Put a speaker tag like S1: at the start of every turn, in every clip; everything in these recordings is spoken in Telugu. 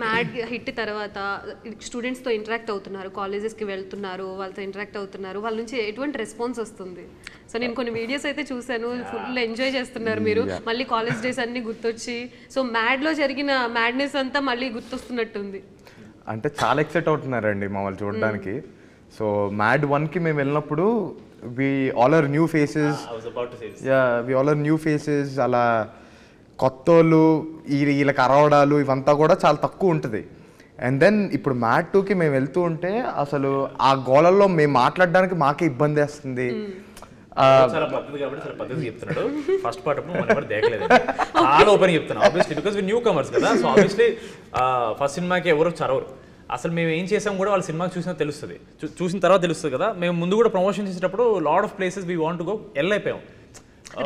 S1: మ్యాడ్ హిట్ తర్వాత స్టూడెంట్స్తో ఇంటరాక్ట్ అవుతున్నారు, కాలేజెస్కి వెళ్తున్నారు, వాళ్ళతో ఇంటరాక్ట్ అవుతున్నారు, వాళ్ళ నుంచి ఎటువంటి రెస్పాన్స్ వస్తుంది? సో నేను కొన్ని వీడియోస్ అయితే చూశాను, ఫుల్ ఎంజాయ్ చేస్తున్నారు మీరు, మళ్ళీ కాలేజ్ డేస్ అన్నీ గుర్తొచ్చి, సో మ్యాడ్లో జరిగిన మ్యాడ్నెస్ అంతా మళ్ళీ గుర్తొస్తున్నట్టుంది.
S2: అంటే చాలా ఎక్సైట్ అవుతున్నారండి మమ్మల్ని చూడడానికి. సో మ్యాడ్ 1కి మేము వెళ్ళినప్పుడు we all are new faces, we all are new faces, అలా కొత్త వాళ్ళు వీళ్ళకి అరవడాలు ఇవంతా కూడా చాలా తక్కువ ఉంటుంది. అండ్ దెన్ ఇప్పుడు మ్యాడ్ 2కి మేము వెళ్తూ ఉంటే అసలు ఆ గోళల్లో మేము మాట్లాడడానికి మాకే ఇబ్బంది వేస్తుంది.
S3: చాలా పద్ధతి కాబట్టి చాలా పద్ధతి చెప్తున్నాడు. ఫస్ట్ పార్ట్ అప్పుడు మనం ఎవరు దేకలేదు, చాలా ఓపెన్ చెప్తున్నాం obviously because we newcomers కదా. సో ఆబ్వియస్లీ ఫస్ట్ సినిమాకి ఎవరు చరవరు. అసలు మేము ఏం చేసాం కూడా వాళ్ళ సినిమా చూసినా తెలుస్తుంది, చూసిన తర్వాత తెలుస్తుంది కదా. మేము ముందు కూడా ప్రమోషన్ చేసేటప్పుడు lot of places we want to go వెళ్ళైపోయాం.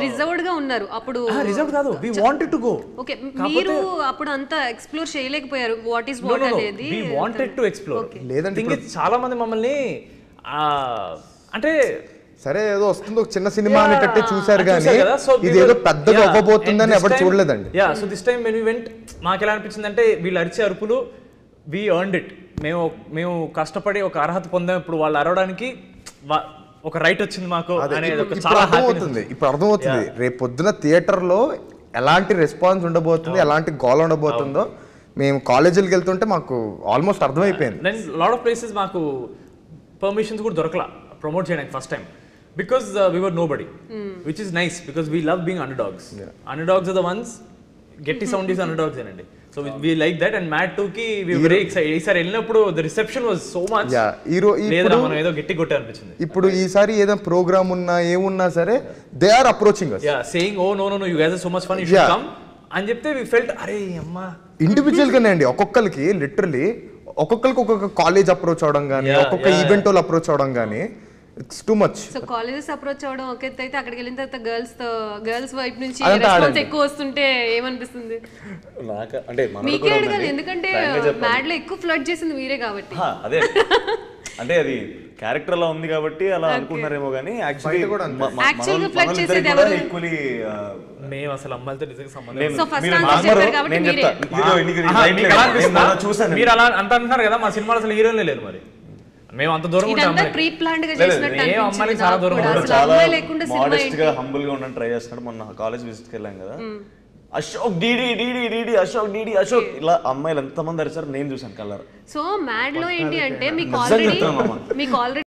S1: రిజర్వ్డ్ గా ఉన్నారు అప్పుడు,
S3: రిజర్వ్డ్ కాదు, we wanted to go.
S1: Okay, మీరు అప్పుడు అంతా ఎక్స్ప్లోర్ చేయలేకపోయారు వాట్ ఇస్ వాట్ అనేది.
S3: We wanted to explore.
S2: లేదంటే
S3: చాలా మంది మమ్మల్ని అంటే
S2: సరే ఏదో వస్తుంది ఒక చిన్న సినిమా అనేటట్టే చూసారు కానీ ఇది ఏదో పెద్దగా అవ్వబోతుందని ఎవరు చూడలేదండి.
S3: Yeah, so this time when we went మాకు ఎలా అనిపించింది అంటే వీళ్ళు అరిచే అరుపులు వి ఎర్న్డ్ ఇట్. మేము కష్టపడి ఒక అర్హత పొందాం, ఇప్పుడు వాళ్ళు అరవడానికి ఒక రైట్ వచ్చింది మాకు అనేది చాలా
S2: అర్థమవుతుంది. ఇప్పుడు అర్థమవుతుంది రేపు పొద్దున థియేటర్లో ఎలాంటి రెస్పాన్స్ ఉండబోతుంది, ఎలాంటి గోల ఉండబోతుందో మేము కాలేజీలకు వెళ్తుంటే మాకు ఆల్మోస్ట్ అర్థమైపోయింది.
S3: దెన్ లాట్ ఆఫ్ ప్లేసెస్ మాకు పర్మిషన్స్ కూడా దొరకలా ప్రమోట్ చేయడానికి first time because we were nobody, which is nice because we love being underdogs. Underdogs are the ones, Getty Sound is underdogs anandi. So we like that, and Mad 2ki we were very excited. ఈసారి వెళ్ళినప్పుడు the reception was so much. లేదరా మనం ఏదో గట్టి కొట్టే అనిపించింది.
S2: ఇప్పుడు ఈసారి ఏదైనా ప్రోగ్రామ్ ఉన్నా ఏమున్నా సరే they are approaching us.
S3: Yeah, saying oh no you guys are so much fun, you should come అని చెప్తే we felt అరే అమ్మా
S2: ఇండివిజువల్ గానే అండి. ఒక్కొక్కరికి లిటరలీ ఒక్కొక్కరికి ఒక్కొక్క కాలేజ్ అప్రోచ్ అవడం కానీ, ఒక్కొక్క ఈవెంట్ వాళ్ళు అప్రోచ్ అవడం కానీ it's too much.
S1: So colleges approach అవ్వడం ఒక ఎత్తు అయితే, అక్కడికి వెళ్ళిన తర్వాత గర్ల్స్ వైపు నుంచి రెస్పాన్స్ ఎక్కువ వస్తుంటే ఏమనిపిస్తుంది?
S4: అంటే
S1: మీకే అడగాలి, ఎందుకంటే మ్యాడ్ లో ఎక్కువ ఫ్లర్ట్ చేసింది మీరే కాబట్టి.
S4: అదే అంటే అది క్యారెక్టర్ లా ఉంది కాబట్టి అలా అనుకుంటున్నారేమో కానీ
S1: యాక్చువల్లీ ఫ్లర్ట్ చేసేది ఎవరు?
S4: ఈక్వల్లీ
S3: మేము అసలు అమ్మాయిలతో నిజంగా సంబంధం.
S1: సో ఫస్ట్ ఆన్సర్ చెప్పారు కాబట్టి మీరే
S4: చూసాను.
S3: మీరు అలా అంత అంటున్నారు కదా, మా సినిమాలో అసలు హీరోయిన్లే లేదు, మరి మేము అంత దూరం
S1: ఇదంతా ప్రీ ప్లాన్డ్ గా చేసినట్టు అనిపించింది.
S3: చాలా దూరం
S4: చాలా మోడెస్ట్ గా హంబుల్ గా ఉండడం ట్రై చేస్తున్నాడు. మొన్న కాలేజ్ విజిట్ కి వెళ్ళాం కదా, Ashok DD DD DD Ashok DD Ashok ఇలా అమ్మాయిలు ఎంతమంది అరిచారు నేను చూసాను కలర్.
S1: సో మ్యాడ్ లో ఏంటి అంటే మీకు ఆల్రెడీ